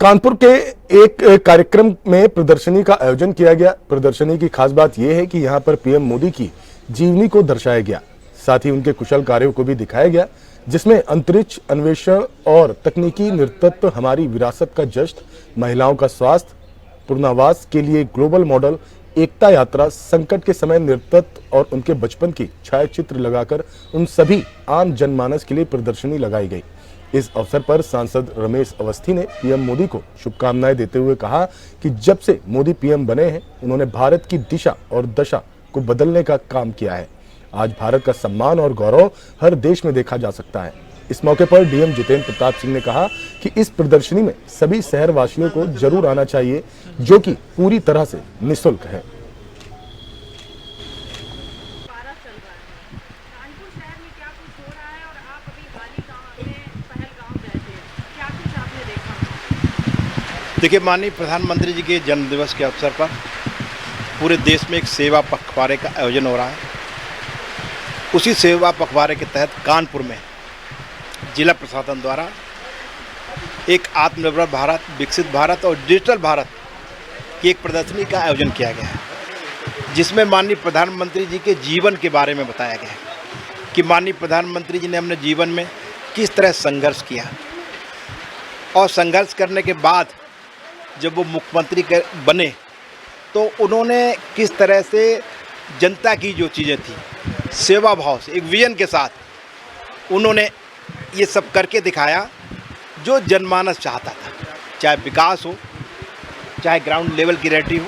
कानपुर के एक कार्यक्रम में प्रदर्शनी का आयोजन किया गया। प्रदर्शनी की खास बात यह है कि यहां पर पीएम मोदी की जीवनी को दर्शाया गया, साथ ही उनके कुशल कार्यों को भी दिखाया गया, जिसमें अंतरिक्ष अन्वेषण और तकनीकी नेतृत्व, हमारी विरासत का जश्न, महिलाओं का स्वास्थ्य, पुनर्वास के लिए ग्लोबल मॉडल, एकता यात्रा, संकट के समय नेतृत्व और उनके बचपन की छायाचित्र लगाकर उन सभी आम जनमानस के लिए प्रदर्शनी लगाई गई। इस अवसर पर सांसद रमेश अवस्थी ने पीएम मोदी को शुभकामनाएं देते हुए कहा कि जब से मोदी पीएम बने हैं, उन्होंने भारत की दिशा और दशा को बदलने का काम किया है। आज भारत का सम्मान और गौरव हर देश में देखा जा सकता है। इस मौके पर डीएम जितेंद्र प्रताप सिंह ने कहा कि इस प्रदर्शनी में सभी शहरवासियों को जरूर आना चाहिए, जो कि पूरी तरह से निःशुल्क है। देखिए, माननीय प्रधानमंत्री जी के जन्मदिवस के अवसर पर पूरे देश में एक सेवा पखवाड़े का आयोजन हो रहा है। उसी सेवा पखवाड़े के तहत कानपुर में जिला प्रशासन द्वारा एक आत्मनिर्भर भारत, विकसित भारत और डिजिटल भारत की एक प्रदर्शनी का आयोजन किया गया है, जिसमें माननीय प्रधानमंत्री जी के जीवन के बारे में बताया गया है कि माननीय प्रधानमंत्री जी ने अपने जीवन में किस तरह संघर्ष किया और संघर्ष करने के बाद जब वो मुख्यमंत्री बने तो उन्होंने किस तरह से जनता की जो चीज़ें थी, सेवा भाव से, एक विजन के साथ उन्होंने ये सब करके दिखाया जो जनमानस चाहता था। चाहे विकास हो, चाहे ग्राउंड लेवल की रेटी हो,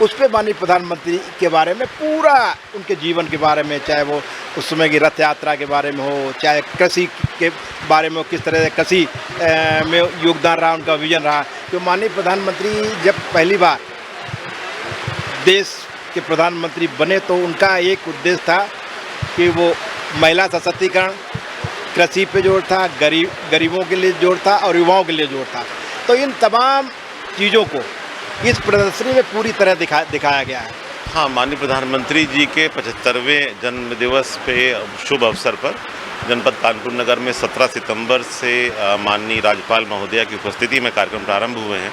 उस पर माननीय प्रधानमंत्री के बारे में पूरा उनके जीवन के बारे में, चाहे वो उस समय की रथ यात्रा के बारे में हो, चाहे कृषि के बारे में हो, किस तरह से कृषि में योगदान रहा, उनका विजन रहा। तो माननीय प्रधानमंत्री जब पहली बार देश के प्रधानमंत्री बने तो उनका एक उद्देश्य था कि वो महिला सशक्तिकरण, कृषि पे जोर था, गरीबों के लिए जोर था और युवाओं के लिए जोर था। तो इन तमाम चीज़ों को इस प्रदर्शनी में पूरी तरह दिखाया गया है। हाँ, माननीय प्रधानमंत्री जी के 75वें जन्मदिवस पे शुभ अवसर पर जनपद कानपुर नगर में 17 सितंबर से माननीय राज्यपाल महोदया की उपस्थिति में कार्यक्रम प्रारंभ हुए हैं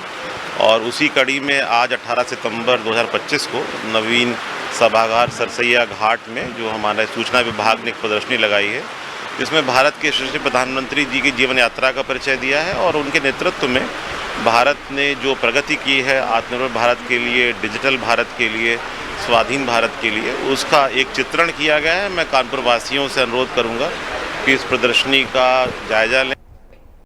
और उसी कड़ी में आज 18 सितंबर 2025 को नवीन सभागार सरसैया घाट में जो हमारे सूचना विभाग ने एक प्रदर्शनी लगाई है, जिसमें भारत के यशस्वी प्रधानमंत्री जी की जीवन यात्रा का परिचय दिया है और उनके नेतृत्व में भारत ने जो प्रगति की है आत्मनिर्भर भारत के लिए, डिजिटल भारत के लिए, स्वाधीन भारत के लिए, उसका एक चित्रण किया गया है। मैं कानपुर वासियों से अनुरोध करूंगा कि इस प्रदर्शनी का जायजा लें।